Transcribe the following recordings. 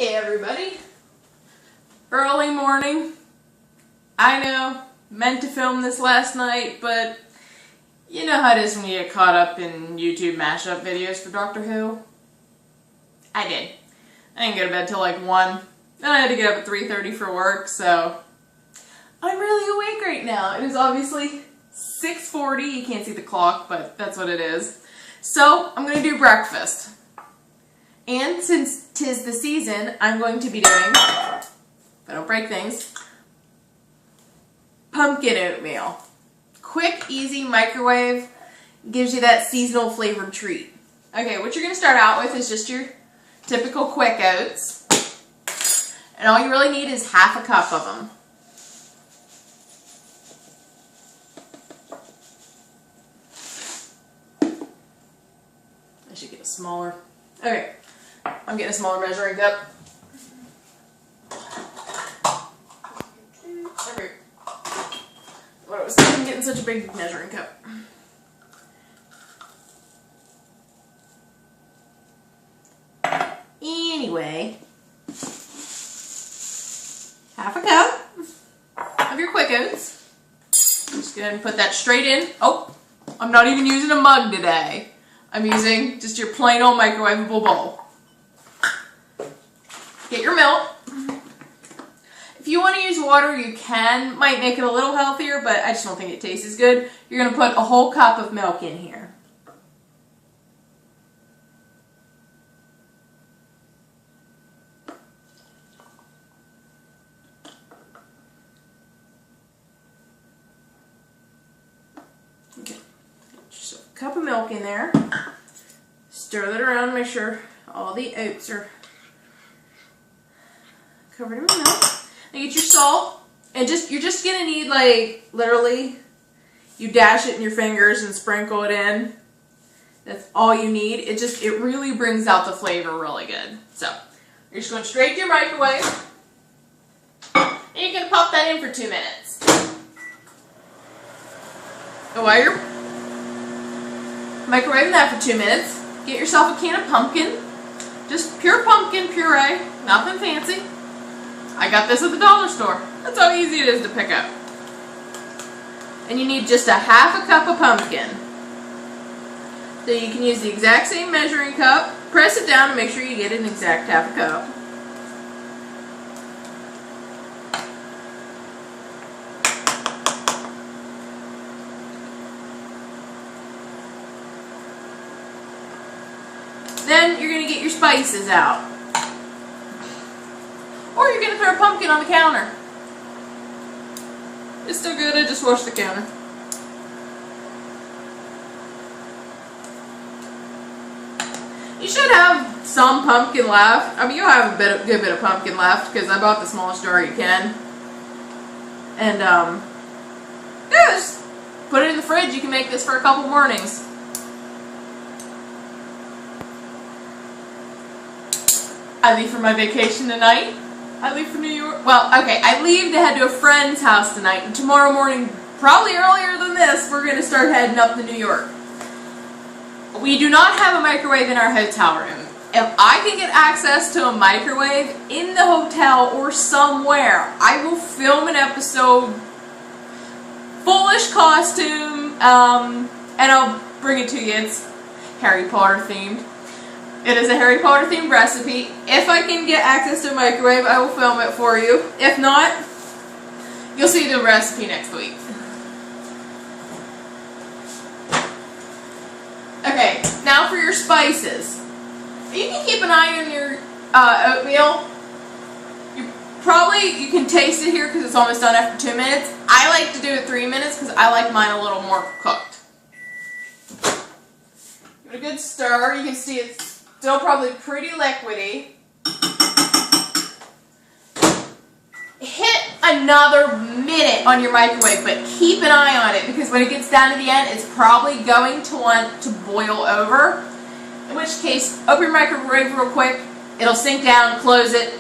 Hey everybody. Early morning. I know, meant to film this last night, but you know how it is when you get caught up in YouTube mashup videos for Doctor Who? I did. I didn't go to bed till like 1. Then I had to get up at 3:30 for work, so I'm really awake right now. It is obviously 6:40. You can't see the clock, but that's what it is. So I'm going to do breakfast. And since 'tis the season, I'm going to be doing, if I don't break things, pumpkin oatmeal. Quick, easy, microwave, gives you that seasonal flavored treat. Okay, what you're going to start out with is just your typical quick oats. And all you really need is half a cup of them. I should get a smaller. Okay, I'm getting a smaller measuring cup. Okay. What was I getting such a big measuring cup? Anyway, half a cup of your quick oats. Just go ahead and put that straight in. Oh, I'm not even using a mug today. I'm using just your plain old microwavable bowl. Get your milk. If you want to use water, you can. Might make it a little healthier, but I just don't think it tastes as good. You're going to put a whole cup of milk in here. Okay. Just a cup of milk in there. Stir that around, make sure all the oats are covered in milk. Then get your salt, and you're just gonna need, like, literally, you dash it in your fingers and sprinkle it in. That's all you need. It really brings out the flavor really good. So you're just going straight to your microwave, and you're gonna pop that in for 2 minutes. And while you're microwaving that for 2 minutes, get yourself a can of pumpkin. Just pure pumpkin puree, nothing fancy. I got this at the dollar store. That's how easy it is to pick up. And you need just a half a cup of pumpkin. So you can use the exact same measuring cup. Press it down and make sure you get an exact half a cup. Then you're going to get your spices out. Or you're going to throw a pumpkin on the counter. It's still good, I just washed the counter. You should have some pumpkin left. I mean, you'll have a good bit of pumpkin left because I bought the smallest jar you can. And, yeah, just put it in the fridge. You can make this for a couple mornings. I leave for my vacation tonight. I leave for New York. Well, okay, I leave to head to a friend's house tonight, and tomorrow morning, probably earlier than this, we're going to start heading up to New York. We do not have a microwave in our hotel room. If I can get access to a microwave in the hotel or somewhere, I will film an episode, foolish costume, and I'll bring it to you. It's Harry Potter themed. It is a Harry Potter themed recipe. If I can get access to a microwave, I will film it for you. If not, you'll see the recipe next week. Okay, now for your spices. You can keep an eye on your oatmeal. You can taste it here because it's almost done after 2 minutes. I like to do it 3 minutes because I like mine a little more cooked. Give it a good stir. You can see it's still probably pretty liquidy. Hit another minute on your microwave, but keep an eye on it because when it gets down to the end, it's probably going to want to boil over. In which case, open your microwave real quick. It'll sink down, close it,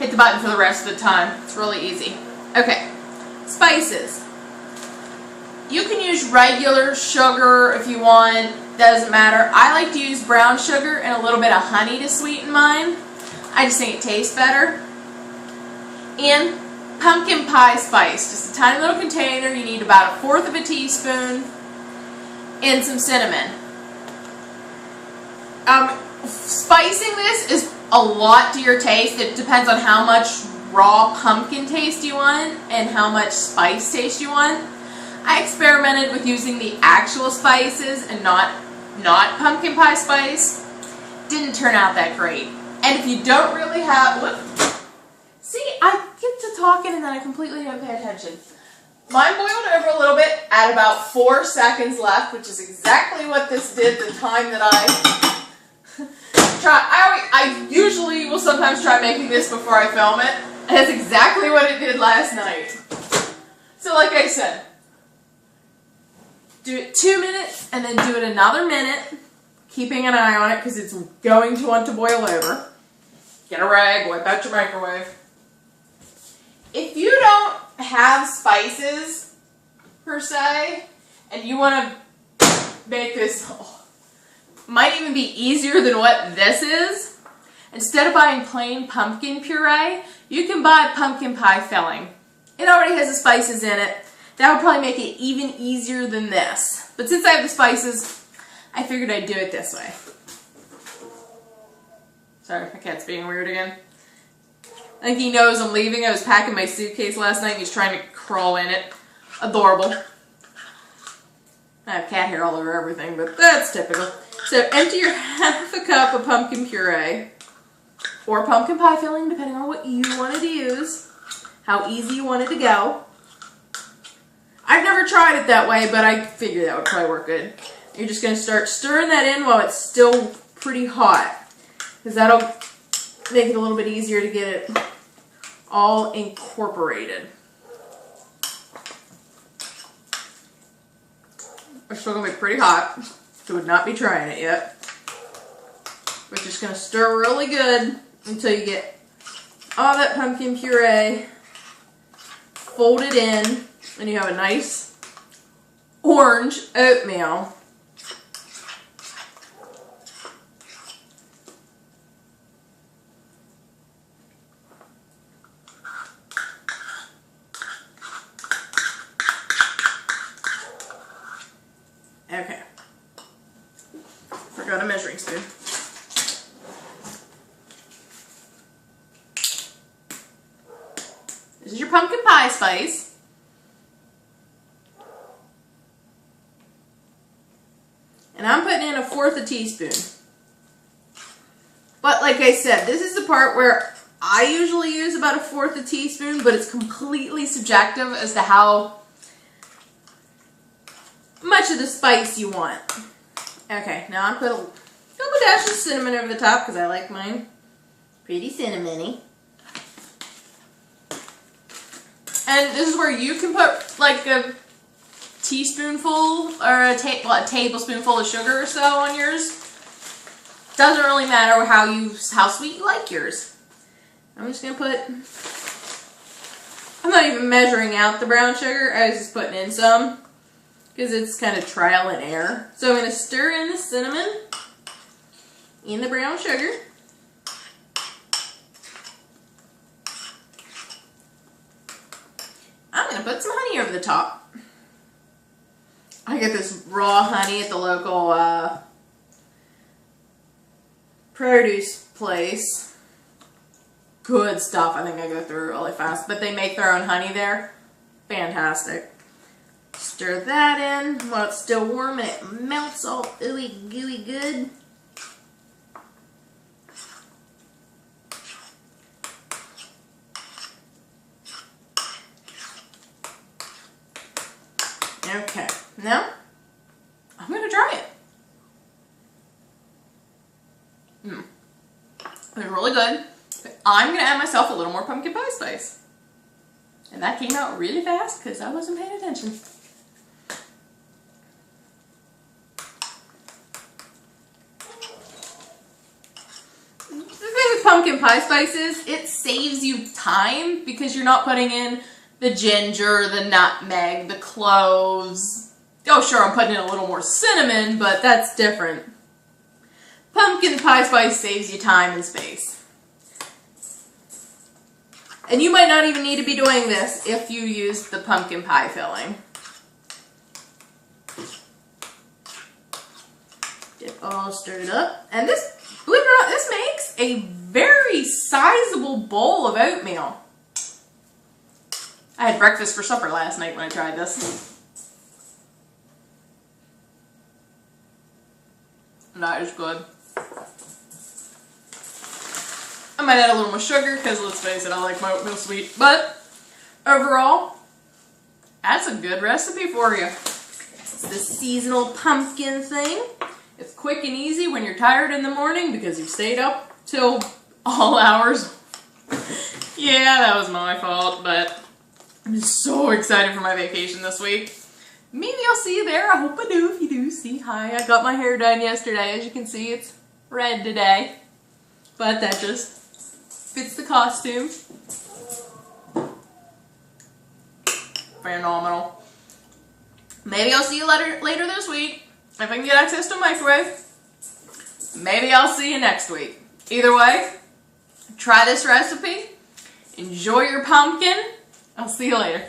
hit the button for the rest of the time. It's really easy. Okay, spices. You can use regular sugar if you want. Doesn't matter. I like to use brown sugar and a little bit of honey to sweeten mine. I just think it tastes better. And pumpkin pie spice, just a tiny little container. You need about 1/4 of a teaspoon and some cinnamon. Spicing this is a lot to your taste. It depends on how much raw pumpkin taste you want and how much spice taste you want. I experimented with using the actual spices and not pumpkin pie spice. Didn't turn out that great. And if you don't really have, see, I get to talking and then I completely don't pay attention. Mine boiled over a little bit at about 4 seconds left, which is exactly what this did the time that I try. I usually will sometimes try making this before I film it. And that's exactly what it did last night. So like I said, do it 2 minutes and then do it another minute, keeping an eye on it because it's going to want to boil over. Get a rag, wipe out your microwave. If you don't have spices, per se, and you want to make this, might even be easier than what this is, instead of buying plain pumpkin puree, you can buy pumpkin pie filling. It already has the spices in it. That would probably make it even easier than this. But since I have the spices, I figured I'd do it this way. Sorry, my cat's being weird again. I think he knows I'm leaving. I was packing my suitcase last night and he's trying to crawl in it. Adorable. I have cat hair all over everything, but that's typical. So empty your 1/2 cup of pumpkin puree or pumpkin pie filling, depending on what you wanted to use, how easy you want it to go. I've never tried it that way, but I figured that would probably work good. You're just going to start stirring that in while it's still pretty hot, because that'll make it a little bit easier to get it all incorporated. It's still going to be pretty hot, so would not be trying it yet. We're just going to stir really good until you get all that pumpkin puree folded in, and you have a nice orange oatmeal. Okay. Forgot a measuring spoon. This is your pumpkin pie spice. And I'm putting in 1/4 teaspoon. But like I said, this is the part where I usually use about 1/4 teaspoon, but it's completely subjective as to how much of the spice you want. Okay, now I'm putting a couple dashes of cinnamon over the top because I like mine pretty cinnamony. And this is where you can put like a teaspoonful or a tablespoonful of sugar or so on yours. Doesn't really matter how sweet you like yours. I'm just gonna put. I'm not even measuring out the brown sugar. I was just putting in some because it's kind of trial and error. So I'm gonna stir in the cinnamon in the brown sugar. I'm going to put some honey over the top. I get this raw honey at the local produce place. Good stuff. I think I go through it really fast. But they make their own honey there. Fantastic. Stir that in while it's still warm and it melts all ooey gooey good. Okay, now I'm going to try it. It's really good, but I'm going to add myself a little more pumpkin pie spice. And that came out really fast because I wasn't paying attention. The thing with pumpkin pie spices, it saves you time because you're not putting in the ginger, the nutmeg, the cloves. Oh, sure, I'm putting in a little more cinnamon, but that's different. Pumpkin pie spice saves you time and space. And you might not even need to be doing this if you use the pumpkin pie filling. Get all stirred up. And this, believe it or not, this makes a very sizable bowl of oatmeal. I had breakfast for supper last night when I tried this. That is good. I might add a little more sugar because let's face it, I like my oatmeal sweet. But overall, that's a good recipe for you. It's the seasonal pumpkin thing. It's quick and easy when you're tired in the morning because you've stayed up till all hours. Yeah, that was my fault, but I'm so excited for my vacation this week. Maybe I'll see you there. I hope I do. If you do, see hi. I got my hair done yesterday. As you can see, it's red today. But that just fits the costume. Phenomenal. Maybe I'll see you later this week. If I can get access to a microwave. Maybe I'll see you next week. Either way, try this recipe. Enjoy your pumpkin. I'll see you later.